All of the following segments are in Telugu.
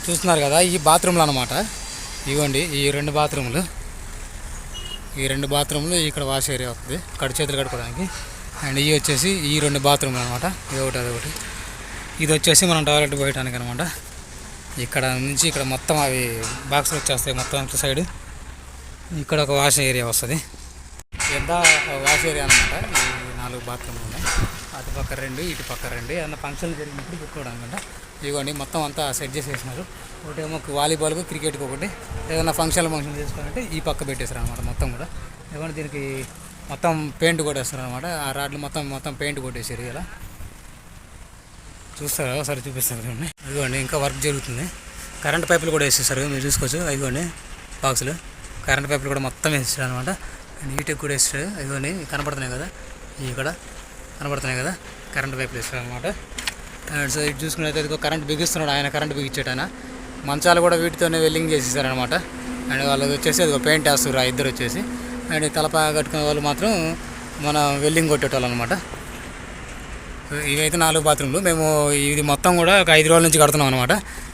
చూస్తున్నారు కదా, ఈ బాత్రూమ్లు అనమాట. ఇవ్వండి ఈ రెండు బాత్రూమ్లు ఇక్కడ వాష్ ఏరియా వస్తుంది, ఇక్కడ చేతులు కడుక్కోవడానికి. అండ్ ఇవి వచ్చేసి ఈ రెండు బాత్రూమ్లు అనమాట, ఇది ఒకటి అదొకటి. ఇది వచ్చేసి మనం టాయిలెట్ పోయటానికి అనమాట. ఇక్కడ నుంచి ఇక్కడ మొత్తం అవి బాక్స్లు వచ్చేస్తాయి మొత్తం ఇటు సైడ్. ఇక్కడ ఒక వాష్ ఏరియా వస్తుంది, ఎంత వాష్ ఏరియా అనమాట. ఈ 4 బాత్రూమ్లు ఉన్నాయి, అటు పక్క 2 ఇటు పక్క 2. ఏదన్నా ఫంక్షన్ జరిగినప్పుడు పెట్టుకోవడం అనమాట. ఇదిగోండి మొత్తం అంతా సెట్ చేసేసినారు. ఒకటేమో వాలీబాల్కు, క్రికెట్కి ఒకటి, ఏదైనా ఫంక్షన్ చేసుకోవాలంటే ఈ పక్క పెట్టేస్తారు అనమాట మొత్తం కూడా. ఏమన్నా దీనికి మొత్తం పెయింట్ కొట్టేస్తారు అనమాట. ఆ రాడ్లు మొత్తం పెయింట్ కొట్టేసారు. ఇలా చూస్తారా, ఒకసారి చూపిస్తారు చూడండి. ఇదిగోండి ఇంకా వర్క్ జరుగుతుంది. కరెంట్ పైపులు కూడా వేసేస్తారు, మీరు చూసుకోవచ్చు. ఇదిగోండి బాక్సులు కరెంట్ పైపులు కూడా మొత్తం వేసేసారు అనమాట. అండ్ ఈటెక్ కూడా వేస్తారు. ఇదిగోండి కనపడుతున్నాయి కదా, ఇవి కూడా కనపడుతున్నాయి కదా, కరెంట్ పైపులు వేస్తారు అనమాట. అండ్ సో ఇటు చూసుకున్నట్లయితే ఇదిగో కరెంట్ బిగిస్తున్నాడు ఆయన, కరెంట్ బిగించాడు ఆయన. మంచాలు కూడా వీటితోనే వెల్డింగ్ చేసేసారనమాట. అండ్ వాళ్ళు వచ్చేసి అదిగో పెయింట్ వేస్తారు ఆ ఇద్దరు వచ్చేసి. అండ్ తలపా కట్టుకునే వాళ్ళు మాత్రం మనం వెల్డింగ్ కొట్టేటోళ్ళు అనమాట. ఇవైతే 4 బాత్రూమ్లు. మేము ఇది మొత్తం కూడా ఒక 5 రోజుల నుంచి కడుతున్నాం అనమాట.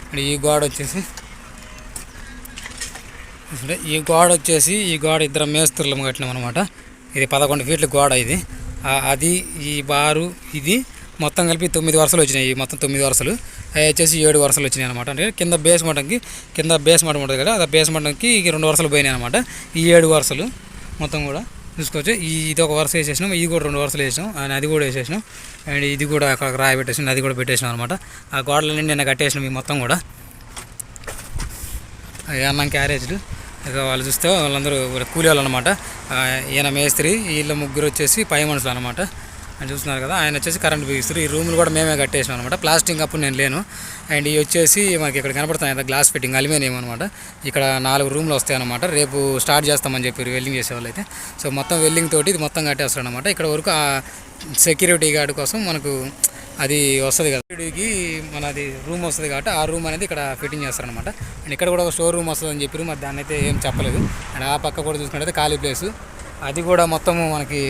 అండ్ ఈ గోడ వచ్చేసి ఈ గోడ ఇద్దరు మేస్త్రులు కట్టినాం అనమాట. ఇది 11 ఫీట్ల గోడ ఇది. అది ఈ బారు ఇది మొత్తం కలిపి 9 వరుసలు వచ్చినాయి. మొత్తం 9 వరుసలు, అవి వచ్చేసి 7 వరుసలు వచ్చినాయి అనమాట. అంటే కింద బేస్ మటంకి ఉంటుంది కదా, ఆ బేస్ మటంకి 2 వరుసలు పోయినాయి అనమాట. ఈ 7 వరుసలు మొత్తం కూడా చూసుకోవచ్చు. ఇది ఒక వరుస వేసేసినాం, ఇది కూడా 2 వరుసలు వేసినాం, అండ్ అది కూడా వేసేసినాం. అండ్ ఇది కూడా అక్కడ రాయి పెట్టేసినాం, అది కూడా పెట్టేసినాం అనమాట. ఆ గోడలన్నీ నిన్న కట్టేసినాం ఈ మొత్తం కూడా. అన్నం క్యారేజ్లు ఇక వాళ్ళు చూస్తే వాళ్ళందరూ కూలీ వాళ్ళు అనమాట. ఈయన మేస్త్రి, వీళ్ళ ముగ్గురు వచ్చేసి పై మనుషులు అనమాట. అని చూస్తున్నారు కదా, ఆయన వచ్చేసి కరెంట్ బిగిస్తారు. ఈ రూములు కూడా మేమే కట్టేసినాం అనమాట. ప్లాస్టింగ్ అప్పుడు నేను లేను. అండ్ ఇవి వచ్చేసి మనకి ఇక్కడ కనపడుతున్నాయి కదా, గ్లాస్ ఫిట్టింగ్ అల్యూమినియం అనమాట. ఇక్కడ 4 రూమ్లు వస్తాయి అనమాట. రేపు స్టార్ట్ చేస్తామని చెప్పారు వెల్డింగ్ చేసేవాళ్ళు అయితే. సో మొత్తం వెల్డింగ్ తోటి ఇది మొత్తం కట్టేస్తారు అనమాట. ఇక్కడ వరకు ఆ సెక్యూరిటీ గార్డ్ కోసం మనకు అది వస్తుంది కదా, సెక్యూరిటీకి మనది రూమ్ వస్తుంది కాబట్టి ఆ రూమ్ అనేది ఇక్కడ ఫిట్టింగ్ చేస్తారనమాట. అండ్ ఇక్కడ కూడా ఒక స్టోర్ రూమ్ వస్తుంది అని చెప్పారు, మరి దాన్ని అయితే ఏం చెప్పలేదు. అండ్ ఆ పక్క కూడా చూసుకుంటే ఖాళీ ప్లేసు, అది కూడా మొత్తము మనకి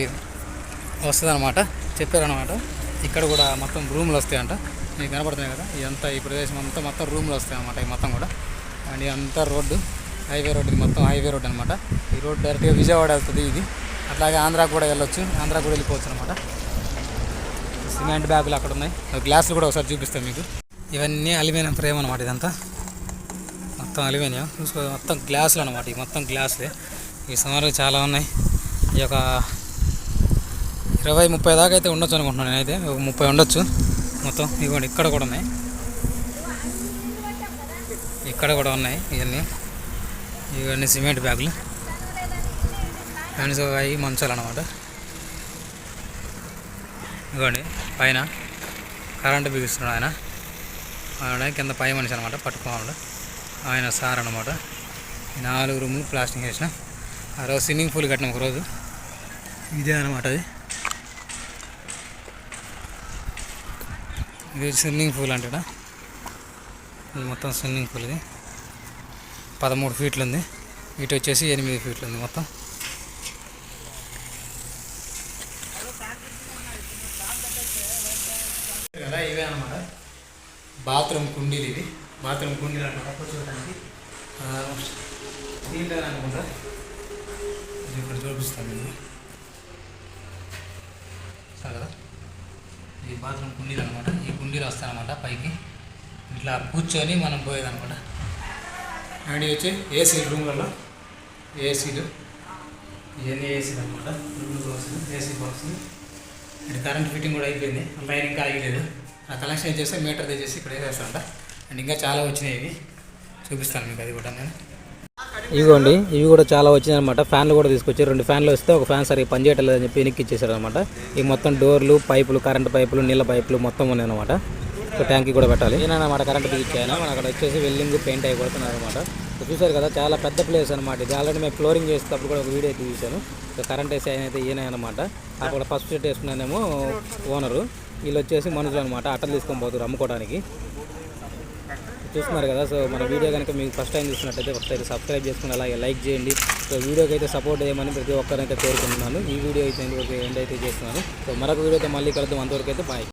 వస్తుంది అనమాట, చెప్పారనమాట. ఇక్కడ కూడా మొత్తం రూమ్లు వస్తాయంట, మీకు కనపడుతున్నాయి కదా. ఇదంతా ఈ ప్రదేశం అంతా మొత్తం రూమ్లు వస్తాయి అనమాట ఈ మొత్తం కూడా. అండ్ ఇదంతా రోడ్డు, హైవే రోడ్డు, ఇది మొత్తం హైవే రోడ్డు అనమాట. ఈ రోడ్డు డైరెక్ట్గా విజయవాడ వెళ్తుంది. ఇది అట్లాగే ఆంధ్రాకు కూడా వెళ్ళొచ్చు, ఆంధ్రాకు కూడా వెళ్ళిపోవచ్చు అనమాట. సిమెంట్ బ్యాగులు అక్కడ ఉన్నాయి, గ్లాసులు కూడా ఒకసారి చూపిస్తాను మీకు. ఇవన్నీ అల్యూమినియం ఫ్రేమ్ అనమాట. ఇదంతా మొత్తం అల్యూమినియం చూసుకో, మొత్తం గ్లాసులు అనమాట. ఈ మొత్తం గ్లాసులే. ఈ సుమారుగా చాలా ఉన్నాయి. ఈ యొక్క 20-30 దాకా అయితే ఉండొచ్చు అనుకుంటున్నాను నేనైతే, ఒక 30 ఉండొచ్చు మొత్తం. ఇవ్వండి ఇక్కడ కూడా ఉన్నాయి, ఇక్కడ కూడా ఉన్నాయి. ఇవన్నీ సిమెంట్ బ్యాగులు. అండ్ సో అవి మంచాలు అనమాట. ఇవ్వండి పైన కరెంటు బిగిస్తున్నాడు ఆయన కింద పై మనిషి అనమాట, పట్టుకోవాలి ఆయన సార్ అనమాట. 4 రూములు ప్లాస్టింగ్ వేసిన. ఆ రోజు స్విమ్మింగ్ పూల్ కట్టినాం ఒకరోజు, ఇదే అనమాట. ఇది స్విమ్మింగ్ పూల్ అంటాడా, ఇది మొత్తం స్విమ్మింగ్ పూల్. ఇది 13 ఫీట్లు ఉంది, ఇటు వచ్చేసి 8 ఫీట్లు ఉంది మొత్తం. కదా ఇవే అనమాట బాత్రూమ్ కుండీలు. ఇవి బాత్రూమ్ కుండీలు అనమాట, కూర్చోడానికి దీంట్లో అనుకుంటా. ఇక్కడ చూపిస్తాను ఇది కదా, ఈ బాత్రూమ్ కుండీలు అనమాట. ఈ కుండీలు వస్తాయన్నమాట పైకి, ఇట్లా కూర్చొని మనం పోయేదనమాట. అండ్ వచ్చి ఏసీ రూమ్లలో ఏసీలు, ఇవన్నీ ఏసీలు అనమాట. ఏసీ బాక్సులు. అండ్ కరెంట్ ఫిట్టింగ్ కూడా అయిపోయింది, లైన్ ఇంకా ఆగలేదు. ఆ కనెక్షన్ చేస్తే మీటర్ తెచ్చేసి ఇక్కడ వేసేస్తాంట. అండ్ ఇంకా చాలా వచ్చినాయి, ఇవి చూపిస్తాను మీకు. అది కూడా నేను ఇవ్వండి, ఇవి కూడా చాలా వచ్చినాయి అనమాట. ఫ్యాన్లు కూడా తీసుకొచ్చి 2 ఫ్యాన్లు వస్తే ఒక ఫ్యాన్ సరిగ్గా పనిచేయటం లేదని చెప్పి వెనక్కి ఇచ్చేసారు అనమాట. ఈ మొత్తం డోర్లు, పైపులు, కరెంట్ పైపులు, నీళ్ళ పైపులు మొత్తం ఉన్నాయి అనమాట. సో ట్యాంకీ కూడా పెట్టాలి ఏనమాట. కరెంట్ బిగించాను మన అక్కడ వచ్చేసి వెల్డింగ్ పెయింట్ అయిపోతున్నారు అనమాట. చూసారు కదా, చాలా పెద్ద ప్లేస్ అనమాట ఇది. ఆల్రెడీ మేము ఫ్లోరింగ్ చేసేటప్పుడు కూడా ఒక వీడియో అయితే తీశాను. సో కరెంట్ వేసి ఆయన అయితే ఈయన అనమాట. అక్కడ ఫస్ట్ సెట్ వేసుకున్నానేమో ఓనరు, వీళ్ళు వచ్చేసి మనుషులు అనమాట. అట్టలు తీసుకొని పోతారు అమ్ముకోవడానికి. చూస్తున్నారు కదా. సో మన వీడియో కనుక మీకు ఫస్ట్ టైం చూసినట్టయితే ఒకసారి సబ్స్క్రైబ్ చేసుకుని అలాగే లైక్ చేయండి. సో వీడియోకి అయితే సపోర్ట్ చేయమని ప్రతి ఒక్కరైతే కోరుకుంటున్నాను. ఈ వీడియో అయితే ఎండ్ అయితే చేస్తున్నాను. సో మరొక వీడియోతో మళ్ళీ కలుద్దాం. అంతవరకు అయితే బాయ్.